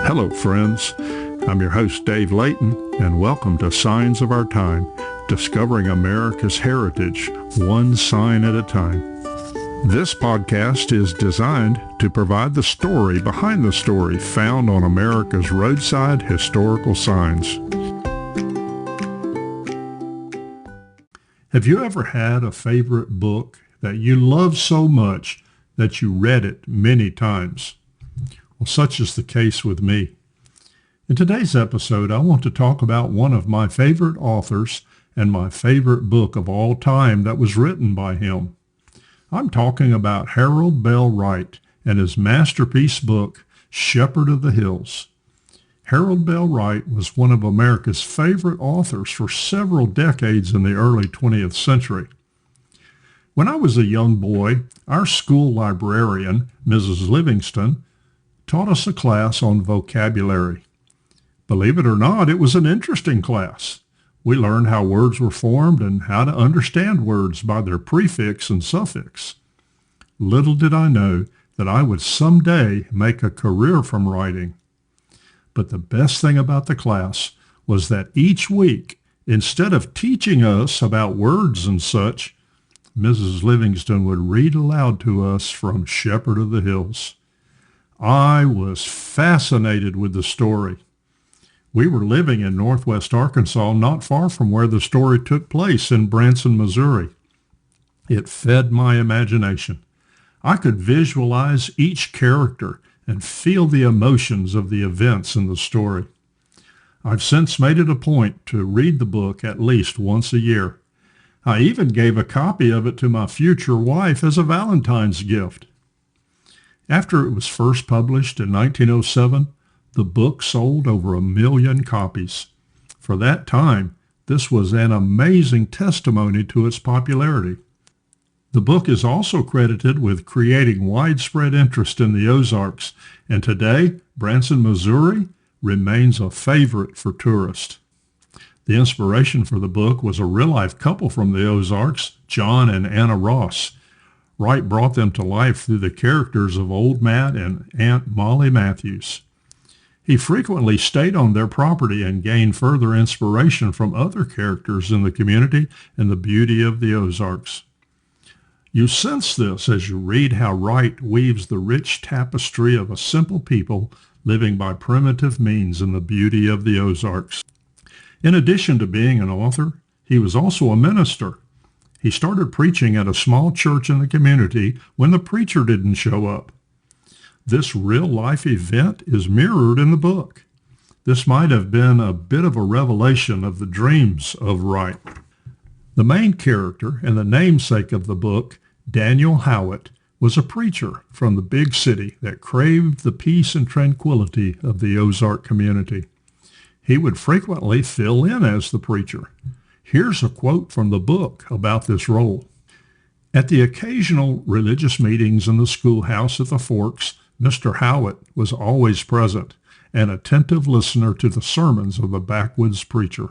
Hello, friends. I'm your host, Dave Layton, and welcome to Signs of Our Time, discovering America's heritage, one sign at a time. This podcast is designed to provide the story behind the story found on America's roadside historical signs. Have you ever had a favorite book that you love so much that you read it many times? Well, such is the case with me. In today's episode, I want to talk about one of my favorite authors and my favorite book of all time that was written by him. I'm talking about Harold Bell Wright and his masterpiece book, Shepherd of the Hills. Harold Bell Wright was one of America's favorite authors for several decades in the early 20th century. When I was a young boy, our school librarian, Mrs. Livingston, taught us a class on vocabulary. Believe it or not, it was an interesting class. We learned how words were formed and how to understand words by their prefix and suffix. Little did I know that I would someday make a career from writing. But the best thing about the class was that each week, instead of teaching us about words and such, Mrs. Livingston would read aloud to us from Shepherd of the Hills. I was fascinated with the story. We were living in northwest Arkansas, not far from where the story took place in Branson, Missouri. It fed my imagination. I could visualize each character and feel the emotions of the events in the story. I've since made it a point to read the book at least once a year. I even gave a copy of it to my future wife as a Valentine's gift. After it was first published in 1907, the book sold over 1 million copies. For that time, this was an amazing testimony to its popularity. The book is also credited with creating widespread interest in the Ozarks, and today, Branson, Missouri remains a favorite for tourists. The inspiration for the book was a real-life couple from the Ozarks, John and Anna Ross. Wright brought them to life through the characters of Old Matt and Aunt Molly Matthews. He frequently stayed on their property and gained further inspiration from other characters in the community and the beauty of the Ozarks. You sense this as you read how Wright weaves the rich tapestry of a simple people living by primitive means in the beauty of the Ozarks. In addition to being an author, he was also a minister. He started preaching at a small church in the community when the preacher didn't show up. This real-life event is mirrored in the book. This might have been a bit of a revelation of the dreams of Wright. The main character and the namesake of the book, Daniel Howitt, was a preacher from the big city that craved the peace and tranquility of the Ozark community. He would frequently fill in as the preacher. Here's a quote from the book about this role. At the occasional religious meetings in the schoolhouse at the Forks, Mr. Howitt was always present, an attentive listener to the sermons of the backwoods preacher.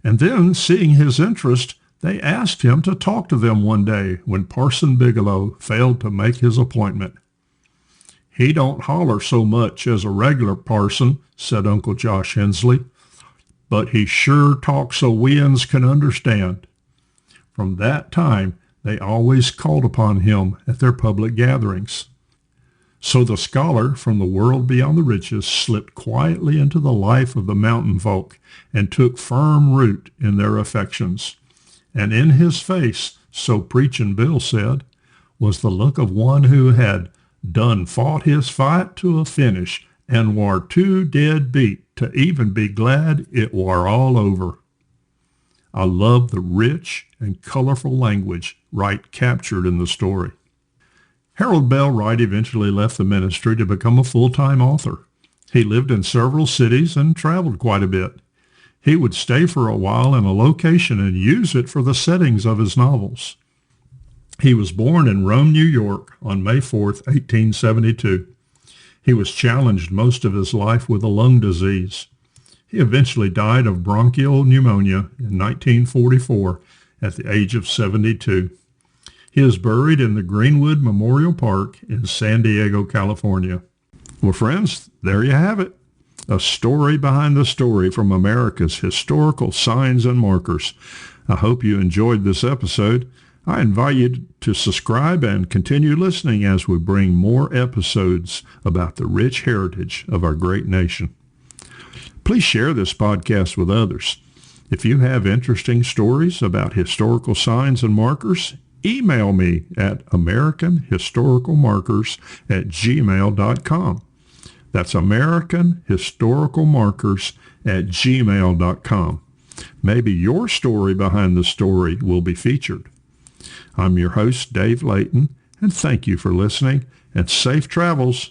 And then, seeing his interest, they asked him to talk to them one day when Parson Bigelow failed to make his appointment. "He don't holler so much as a regular parson," said Uncle Josh Hensley, "but he sure talks so we uns can understand." From that time, they always called upon him at their public gatherings. So the scholar from the world beyond the riches slipped quietly into the life of the mountain folk and took firm root in their affections. And in his face, so Preachin' Bill said, was the look of one who had done fought his fight to a finish and war too dead beat to even be glad it war all over. I love the rich and colorful language Wright captured in the story. Harold Bell Wright eventually left the ministry to become a full-time author. He lived in several cities and traveled quite a bit. He would stay for a while in a location and use it for the settings of his novels. He was born in Rome, New York on May 4, 1872. He was challenged most of his life with a lung disease. He eventually died of bronchial pneumonia in 1944 at the age of 72. He is buried in the Greenwood Memorial Park in San Diego, California. Well, friends, there you have it. A story behind the story from America's historical signs and markers. I hope you enjoyed this episode. I invite you to subscribe and continue listening as we bring more episodes about the rich heritage of our great nation. Please share this podcast with others. If you have interesting stories about historical signs and markers, email me at americanhistoricalmarkers@gmail.com. That's americanhistoricalmarkers@gmail.com. Maybe your story behind the story will be featured. I'm your host, Dave Layton, and thank you for listening, and safe travels